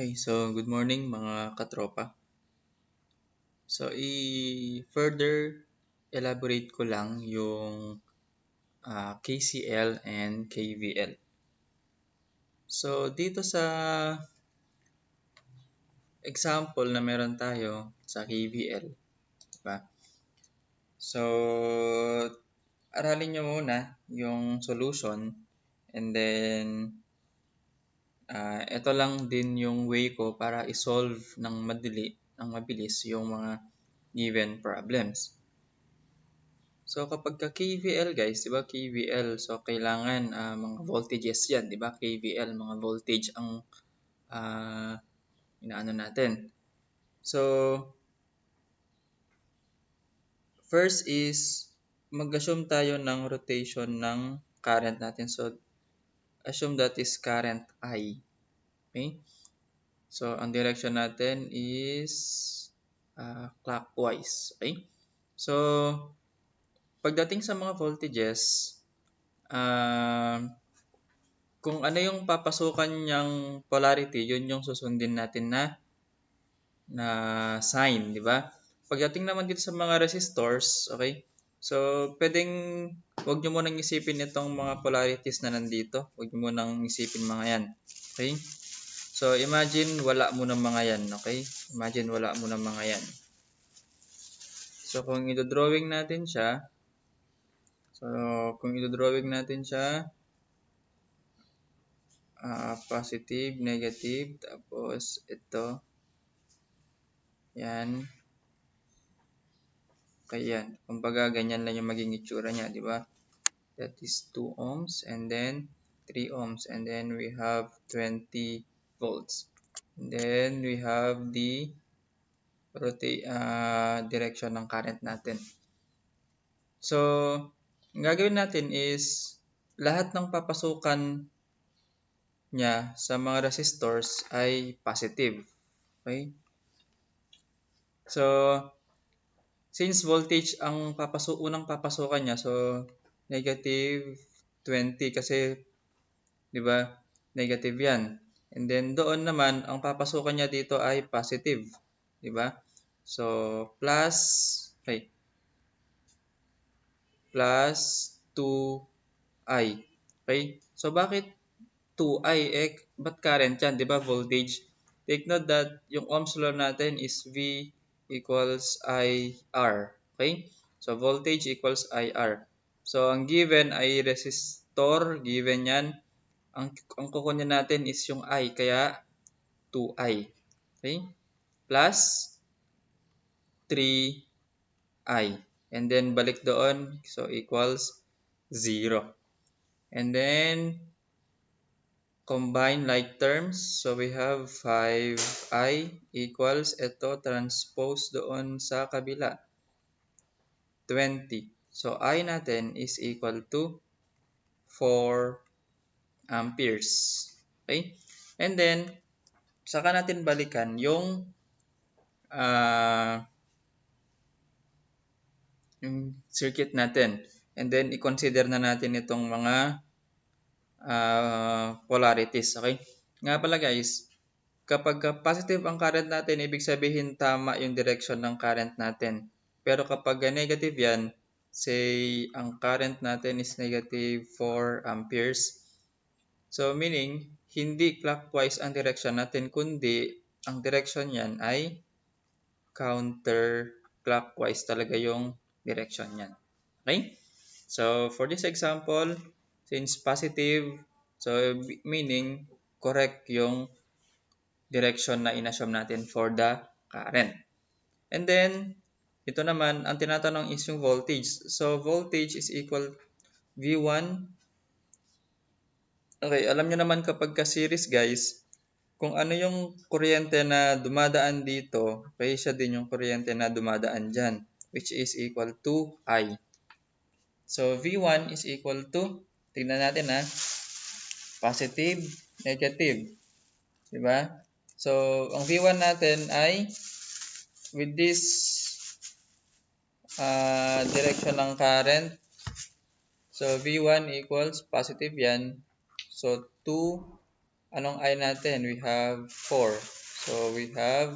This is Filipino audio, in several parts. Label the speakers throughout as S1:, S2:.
S1: Okay, so good morning mga katropa. So i-further elaborate ko lang yung KCL and KVL. So dito sa example na meron tayo sa KVL, diba? So aralin nyo muna yung solution and then ito lang din yung way ko para i-solve ng mabilis yung mga given problems. So kapag ka KVL guys, 'di ba KVL, so kailangan mga voltages 'yan, 'di ba? KVL, mga voltage ang inaano natin. So first is mag-assume tayo ng rotation ng current natin. So assume that is current I. Okay? So ang direction natin is clockwise. Okay? So pagdating sa mga voltages, kung ano yung papasukan niyang polarity, yun yung susundin natin na sign, di ba? Pagdating naman dito sa mga resistors, okay? So, pwedeng wag niyo munang isipin itong mga polarities na nandito. Wag niyo munang isipin mga yan. Okay? So, imagine wala muna mga yan, okay? Imagine wala muna mga yan. So, kung i-drawing natin siya, positive, negative, tapos ito, yan. Kaya yan. Kumbaga, ganyan lang yung maging itsura niya, di ba? That is 2 ohms and then 3 ohms and then we have 20 volts. And then we have the direction ng current natin. So, ang gagawin natin is lahat ng papasukan niya sa mga resistors ay positive. Okay? So, since voltage ang unang papasukan niya, so negative 20 kasi 'di ba? Negative 'yan. And then doon naman ang papasukan niya dito ay positive, 'di ba? So plus 2i. Okay? So bakit 2i ba't current 'yan, 'di ba? Voltage. Take note that yung Ohm's law natin is V equals IR. Okay? So, voltage equals IR. So, ang given ay resistor. Given yan. Ang kukunin natin is yung I. Kaya, 2I. Okay? Plus 3I. And then, balik doon. So, equals 0. And then, combine like terms. So, we have 5i equals, ito, transpose doon sa kabila. 20. So, I natin is equal to 4 amperes. Okay? And then, saka natin balikan yung circuit natin. And then, i-consider na natin itong mga polarities. Okay? Nga pala guys, kapag positive ang current natin, ibig sabihin tama yung direction ng current natin. Pero kapag negative yan, say ang current natin is negative 4 amperes. So meaning, hindi clockwise ang direction natin, kundi ang direction yan ay counterclockwise talaga yung direction yan. Okay? So for this example, since positive, so meaning correct yung direction na inassume natin for the current. And then, ito naman, ang tinatanong is yung voltage. So, voltage is equal V1. Okay, alam nyo naman kapag ka-series guys, kung ano yung kuryente na dumadaan dito, kaya siya din yung kuryente na dumadaan dyan, which is equal to I. So, V1 is equal to, tignan natin positive, negative. Diba? So, ang V1 natin ay with this direction ng current. So, V1 equals positive yan. So, 2 Anong I natin? We have 4. So, we have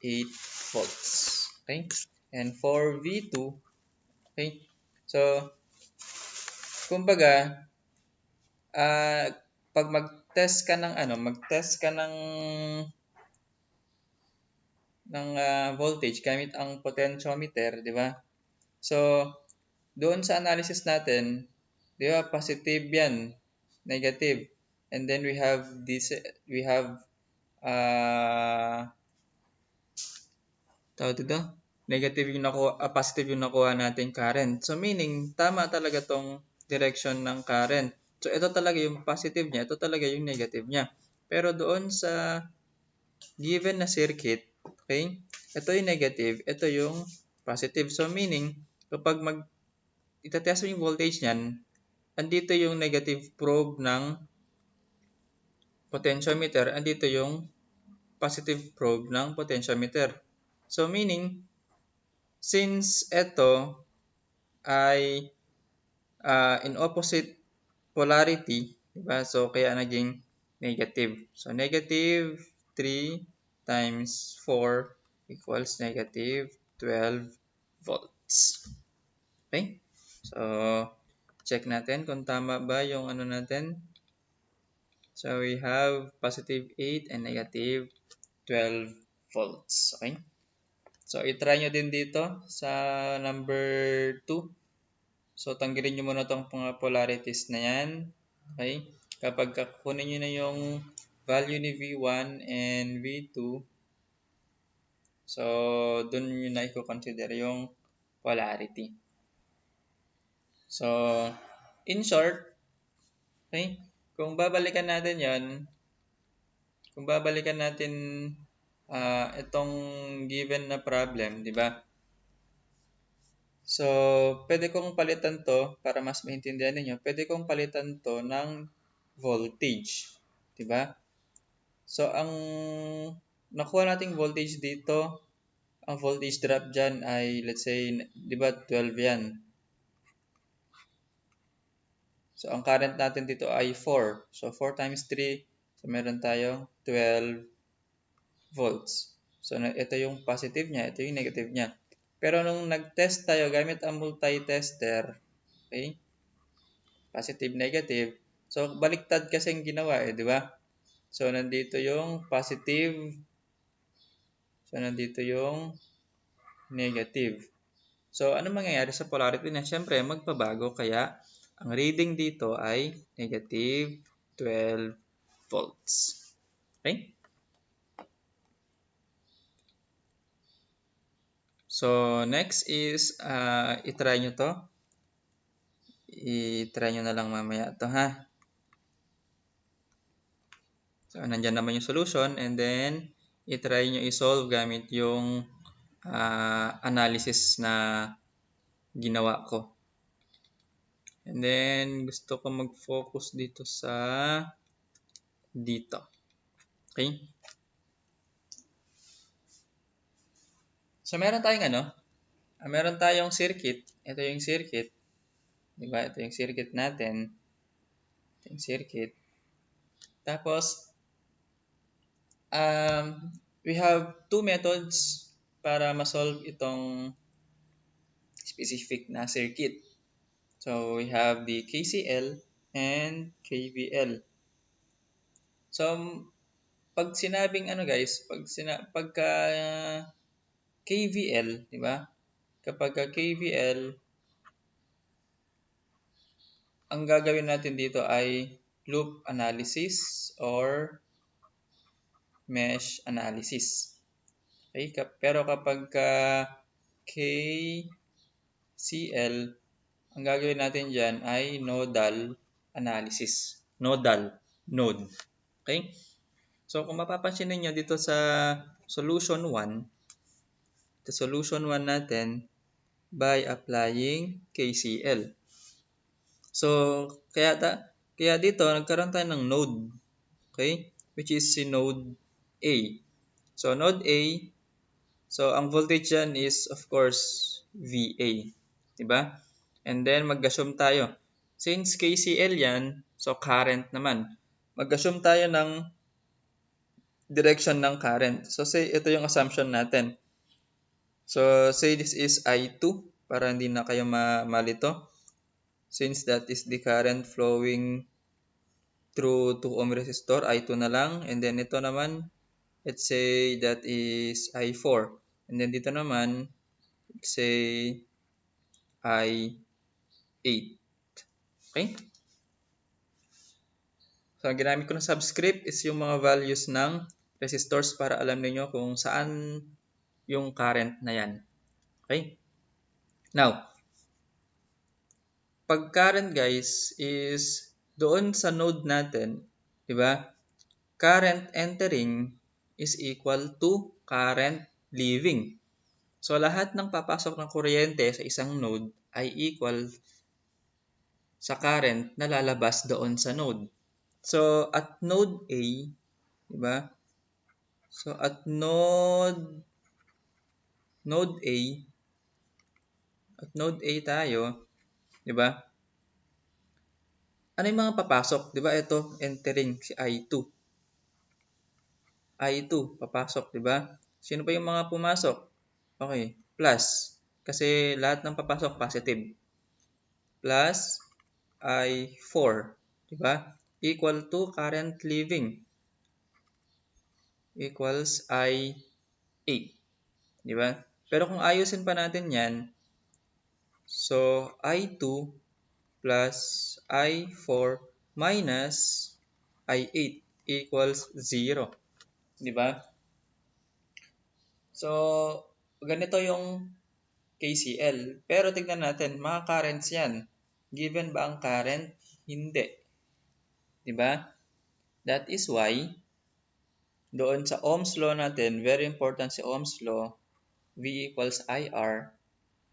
S1: 8 volts. Okay? And for V2, okay? So, kumbaga, pag mag-test ka ng voltage gamit ang potentiometer, di ba? So, doon sa analysis natin, di ba, positive yan, negative. And then tawag dito, positive yung nakuha natin current. So, meaning, tama talaga tong direction ng current. So, ito talaga yung positive niya, ito talaga yung negative niya. Pero doon sa given na circuit, okay, ito yung negative, ito yung positive. So, meaning, kapag itatest mo yung voltage niyan, andito yung negative probe ng potentiometer, andito yung positive probe ng potentiometer. So, meaning, since ito ay in opposite polarity, diba? So, kaya naging negative. So, negative 3 times 4 equals negative 12 volts. Okay? So, check natin kung tama ba yung ano natin. So, we have positive 8 and negative 12 volts. Okay? So, itry nyo din dito sa number 2. So, tanggalin nyo muna itong mga polarities na yan. Okay? Kapag kunin nyo na yung value ni V1 and V2, so, dun nyo na i-consider yung polarity. So, in short, okay, kung babalikan natin itong given na problem, di ba? So, pwede kong palitan to para mas maintindihan ninyo. Pwede kong palitan to ng voltage, di ba? So, ang nakuha nating voltage dito, ang voltage drop dyan ay, let's say, di ba, 12 yan. So, ang current natin dito ay 4. So, 4 times 3, so meron tayong 12 volts. So, ito yung positive niya, ito yung negative niya. Pero nung nag-test tayo gamit ang multi-tester, okay, positive, negative, so baliktad kasi yung ginawa di ba? So, nandito yung positive, so nandito yung negative. So, ano mangyayari sa polarity na? Siyempre, magbabago kaya ang reading dito ay negative 12 volts. Okay? So, next is, itry nyo to. I-try nyo na lang mamaya to ha. So, nandyan naman yung solution and then, itry nyo i-solve gamit yung analysis na ginawa ko. And then, gusto ko mag-focus dito sa dito. Okay? So, meron tayong circuit. Ito yung circuit. Diba? Ito yung circuit natin. Ito yung circuit. Tapos, we have two methods para ma-solve itong specific na circuit. So, we have the KCL and KVL. So, pag sinabing pagka KVL, di ba? Kapag KVL, ang gagawin natin dito ay loop analysis or mesh analysis. Okay? Pero kapag KCL, ang gagawin natin dyan ay nodal analysis. Node. Okay? So, kung mapapansin ninyo dito sa solution 1, the solution 1 natin by applying KCL. So, kaya dito, nagkaroon tayo ng node. Okay? Which is si node A. So, node A, so ang voltage dyan is, of course, VA. Diba? And then, mag-assume tayo. Since KCL yan, so current naman. Mag-assume tayo ng direction ng current. So say ito yung assumption natin. So say this is I2 para hindi na kayo malito. Since that is the current flowing through 2 ohm resistor, I2 na lang. And then ito naman, let's say that is I4. And then dito naman, let's say I8. Okay? So, ang ginamit ko na subscript is yung mga values ng resistors para alam niyo kung saan yung current na yan. Okay? Now, pag current guys is doon sa node natin, di ba? Current entering is equal to current leaving. So, lahat ng papasok ng kuryente sa isang node ay equal sa current na lalabas doon sa node. So, at node A, di ba? So, at node A tayo, di ba? Ano yung mga papasok? Di ba ito, entering si I2. I2, papasok, di ba? Sino pa yung mga pumasok? Okay, plus. Kasi lahat ng papasok positive. Plus I4, di ba? Equal to current leaving. Equals I8, di ba? Pero kung ayusin pa natin yan, so I2 plus I4 minus I8 equals 0. Di ba? So, ganito yung KCL. Pero tignan natin, mga currents yan. Given ba ang current? Hindi. Di ba? That is why, doon sa Ohm's law natin, very important si Ohm's law, V equals IR.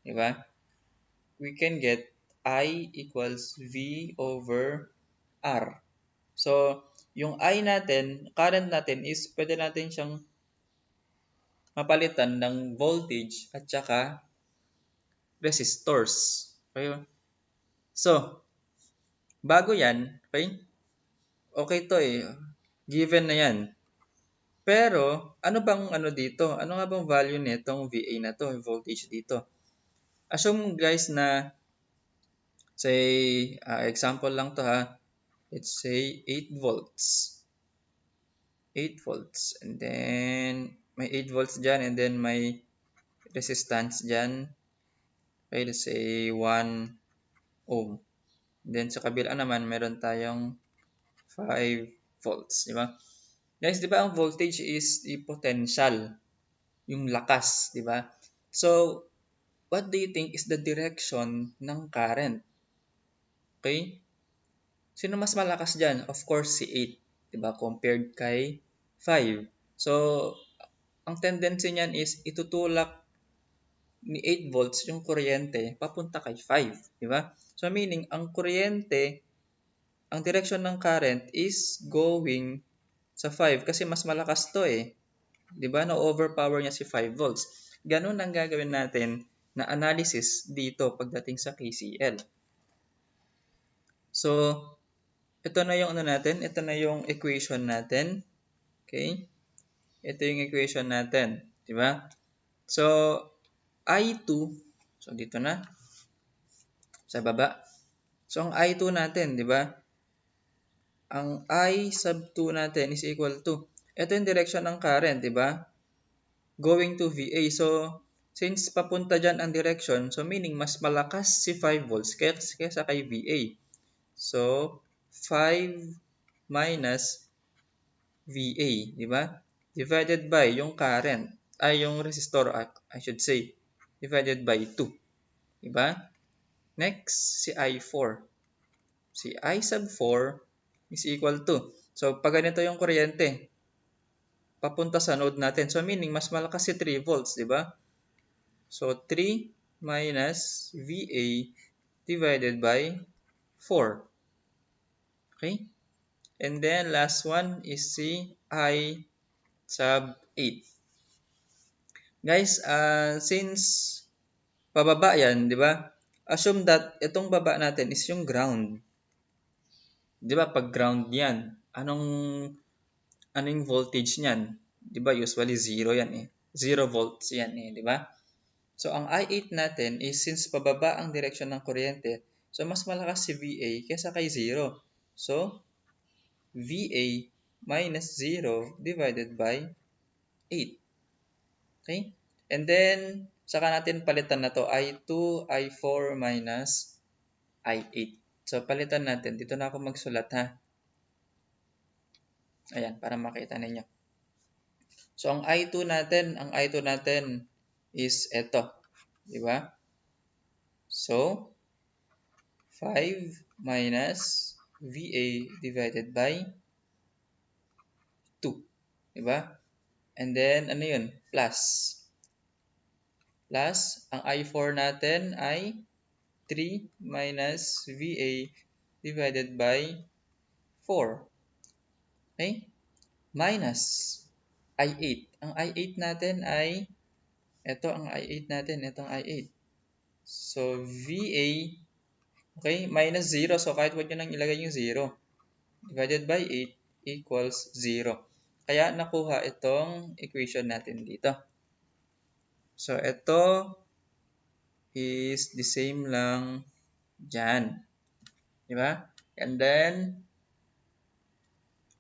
S1: Di ba? We can get I equals V over R. So, yung I natin, current natin is pwede natin siyang mapalitan ng voltage at saka resistors. Okay? So, bago yan, okay? Okay to eh. Given na yan. Pero, ano bang ano dito? Ano nga bang value nitong VA na to, voltage dito? Assume guys na, say, example lang to ha. Let's say 8 volts. 8 volts. And then, may 8 volts dyan and then may resistance dyan. Okay, let's say 1 ohm. Then sa kabila naman, meron tayong 5 volts, di ba? Guys, di ba ang voltage is the potential, yung lakas, di ba? So, what do you think is the direction ng current? Okay? Sino mas malakas dyan? Of course, si 8, di ba? Compared kay 5. So, ang tendency niyan is itutulak ni 8 volts yung kuryente papunta kay 5, di ba? So, meaning, ang kuryente, ang direction ng current is going sa 5 kasi mas malakas to eh. 'Di ba? Na-overpower niya si 5 volts. Ganun ang gagawin natin na analysis dito pagdating sa KCL. So, ito na yung ano natin, ito na yung equation natin. Okay? Ito yung equation natin, 'di ba? So, I2, so dito na sa baba. So, ang I2 natin, 'di ba? Ang I sub 2 natin is equal to, ito yung direction ng current, di ba? Going to VA. So, since papunta dyan ang direction, so meaning mas malakas si 5 volts kaysa kay VA. So, 5 minus VA, di ba? Divided by yung current, ay yung resistor, I should say, divided by 2. Di ba? Next, si I4. Si I sub 4 is equal to, so pag ganito yung kuryente, papunta sa node natin. So, meaning, mas malakas si 3 volts, di ba? So, 3 minus VA divided by 4. Okay? And then, last one is si I sub 8. Guys, since pababa yan, di ba? Assume that itong baba natin is yung ground. Di ba? Pag ground yan, anong ano yung voltage niyan? 'Di ba usually 0 yan eh. 0 volts yan eh, 'di ba? So ang I8 natin is since pababa ang direksyon ng kuryente, so mas malakas si VA kaysa kay 0. So VA minus 0 divided by 8. Okay? And then saka natin palitan na to I2, I4 minus I8. So palitan natin. Dito na ako magsulat ha. Ayan, para makita ninyo. So ang I2 natin is ito, di ba? So 5 minus VA divided by 2, di ba? And then ano 'yun? Plus ang I4 natin ay 3 minus VA divided by 4. Okay? Minus I8. Ang I8 natin ay itong I8. So VA, okay, minus 0. So kahit wag nyo nang ilagay yung 0. Divided by 8 equals 0. Kaya nakuha itong equation natin dito. So ito is the same lang dyan. Diba? And then,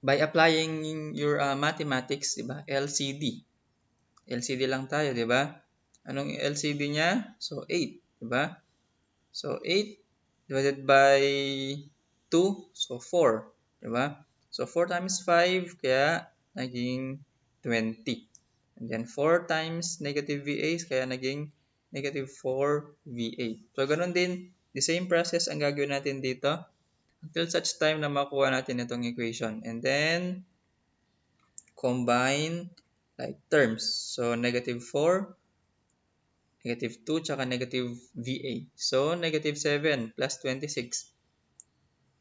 S1: by applying your mathematics, diba? LCD. LCD lang tayo, diba? Anong LCD niya? So 8, diba? So 8 divided by 2, so 4, diba? So 4 times 5, kaya naging 20. And then 4 times negative VA, kaya naging negative 4 VA. So ganun din, the same process ang gagawin natin dito until such time na makuha natin itong equation. And then, combine like terms. So negative 4, negative 2, tsaka negative VA. So, negative 7 plus 26.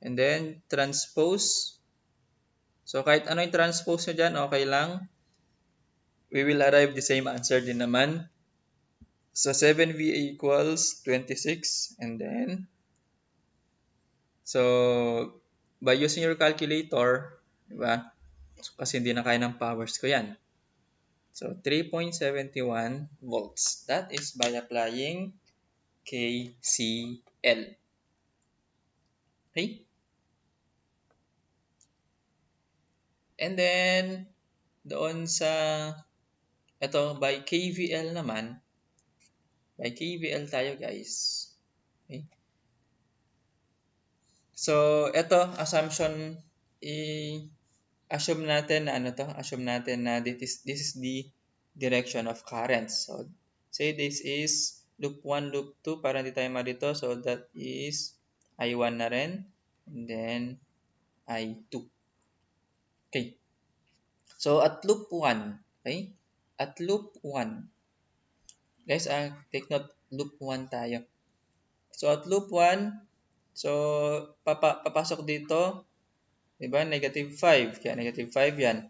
S1: And then, transpose. So, kahit ano yung transpose nyo dyan, okay lang. We will arrive the same answer din naman. So, 7VA equals 26. And then, so, by using your calculator, diba? So, kasi hindi na kaya ng powers ko yan. So, 3.71 volts. That is by applying KCL. Okay? And then, doon sa, ito, by KVL naman, by KVL tayo guys. Okay? So, ito, assumption, assume natin na assume natin na this is the direction of current. So, say this is loop 1, loop 2, para hindi tayo marito. So, that is I1 na rin. And then, I2. Okay. So, at loop 1, okay? At loop 1, guys, take note, loop 1 tayo. So, at loop 1, so, papasok dito, diba, negative 5. Kaya negative 5 yan.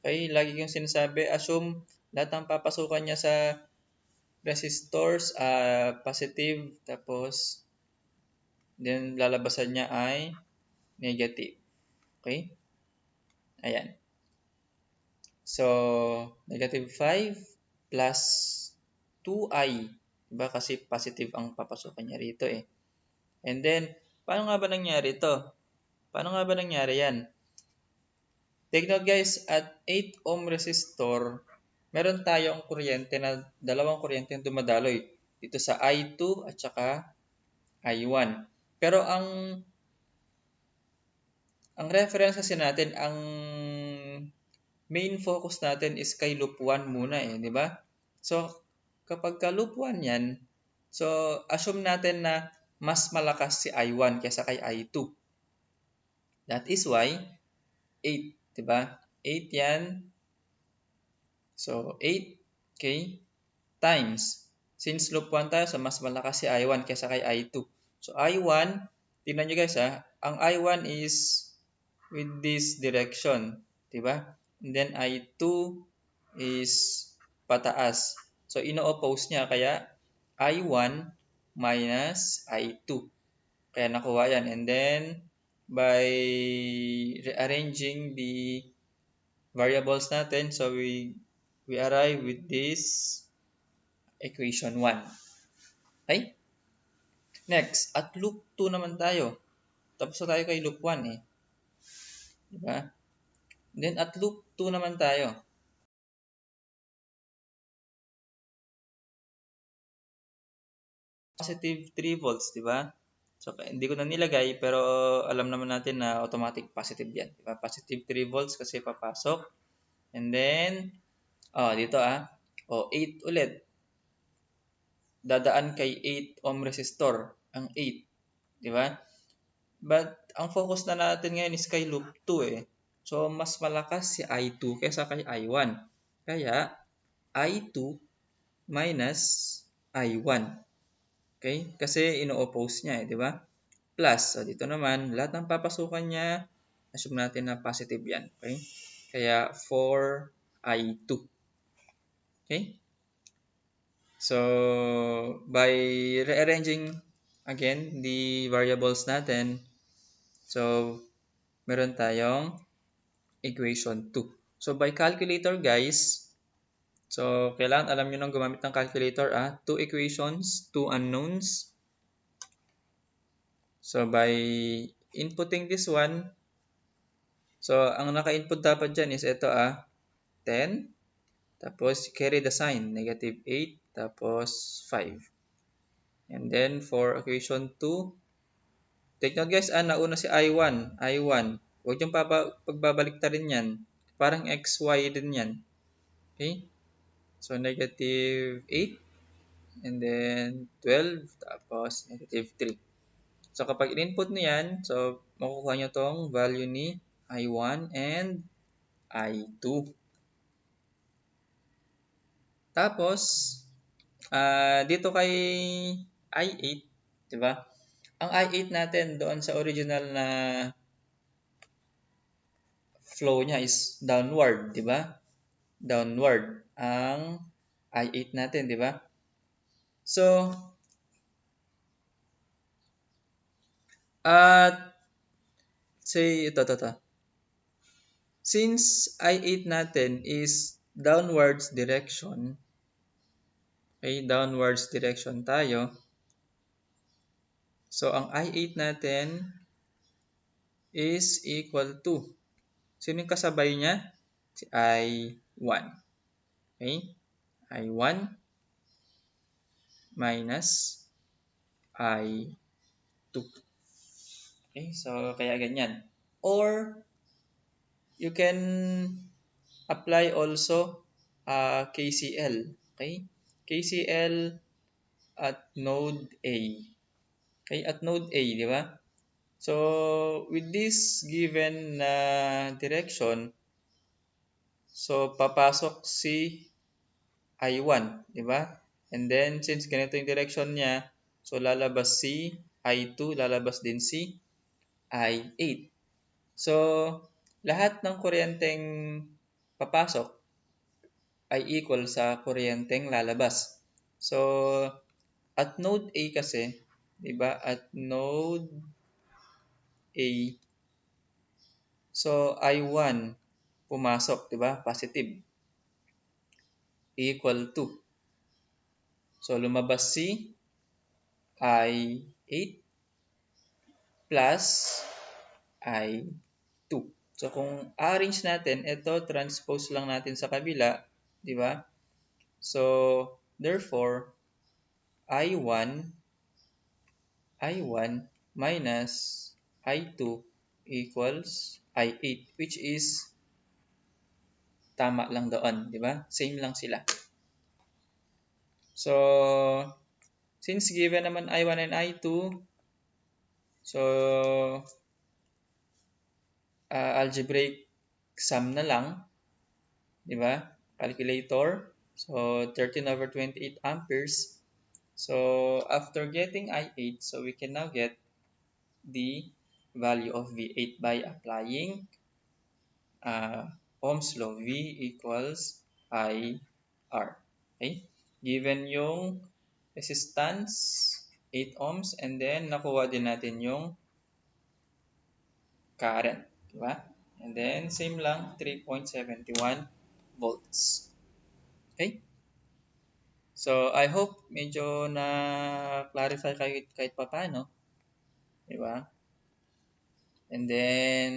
S1: Okay, lagi kong sinasabi, assume lahat ng papasukan niya sa resistors, positive, tapos, then lalabasan niya ay negative. Okay? Ayan. So, negative 5 plus 2i. Diba? Kasi positive ang papasukan niya rito eh. And then, paano nga ba nangyari ito? Paano nga ba nangyari yan? Take note guys, at 8 ohm resistor, meron tayong kuryente na dalawang kuryente yung dumadaloy. Dito sa I2 at saka I1. Pero ang reference kasi natin, ang main focus natin is kay loop 1 muna eh, di ba? So, kapag ka loop 1 yan, so assume natin na mas malakas si I1 kaysa kay I2. That is why 8, di ba? 8 yan. So, 8, okay, times. Since loop 1 tayo, so mas malakas si I1 kaysa kay I2. So, I1, tingnan nyo guys ang I1 is with this direction, di ba? And then I2 is pataas. So, ino-oppose niya, kaya I1 minus I2. Kaya nakuha yan. And then, by rearranging the variables natin. So we arrive with this equation 1. Okay? Next, at loop 2 naman tayo. Tapos na tayo kay loop 1 eh. Diba? Then at loop 2 naman tayo. Positive 3 volts, diba? So, hindi ko na nilagay, pero alam naman natin na automatic positive yan. Diba? Positive 3 volts kasi papasok. And then, dito 8 ulit. Dadaan kay 8 ohm resistor, ang 8. Diba? But, ang focus na natin ngayon is kay loop 2 eh. So, mas malakas si I2 kaysa kay I1. Kaya, I2 minus I1. Okay? Kasi ino-oppose niya di ba? Plus, so dito naman, lahat ng papasukan niya, assume natin na positive yan. Okay? Kaya 4I2. Okay? So, by rearranging again the variables natin, so meron tayong equation 2. So, by calculator guys, so kailangan alam nyo nang gumamit ng calculator 2 equations, 2 unknowns. So, by inputting this one, so ang naka-input dapat dyan is ito 10, tapos carry the sign, negative 8, tapos 5. And then, for equation 2, take note guys, nauna si I1. Huwag yung pagbabalik ta rin yan. Parang XY din yan. Okay? So, negative 8, and then 12, tapos negative 3. So, kapag in-input nyo yan, so, makukuha nyo tong value ni I1 and I2. Tapos, dito kay I8, di ba? Ang I8 natin doon sa original na flow niya is downward, di ba? Downward ang I8 natin, di ba? So, say ito. Since I8 natin is downwards direction, okay, downwards direction tayo. So, ang I8 natin is equal to, sino yung kasabay niya? Si I1. Okay? I1 minus I2. Okay? So, kaya ganyan. Or, you can apply also KCL. Okay? KCL at node A. Okay? At node A, di ba? So, with this given direction, so papasok si I1, di ba? And then, since ganito yung direction niya, so lalabas si I2, lalabas din si I8. So, lahat ng kuryenteng papasok ay equal sa kuryenteng lalabas. So, at node A kasi, di ba? At node A, so I1 pumasok, di ba? Positive. Equal to. So, lumabas si I8 plus I2. So, kung arrange natin, ito, transpose lang natin sa kabila, di ba? So, therefore, I1 minus I2 equals I8, which is tama lang doon, di ba? Same lang sila. So, since given naman I1 and I2, so, algebraic sum na lang, di ba? Calculator. So, 13/28 amperes. So, after getting I8, so we can now get the value of V8 by applying Ohm's law. V equals IR. Okay? Given yung resistance, 8 ohms, and then nakuha din natin yung current. Diba? And then, same lang, 3.71 volts. Okay? So, I hope medyo na-clarify kahit paano. Diba? And then,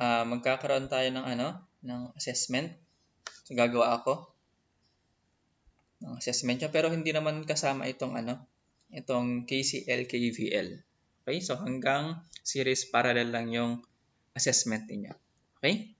S1: magkakaroon tayo ng assessment. So, gagawa ako ng assessment niya. Pero hindi naman kasama itong KCL, KVL. Okay? So, hanggang series parallel lang yung assessment niya. Okay?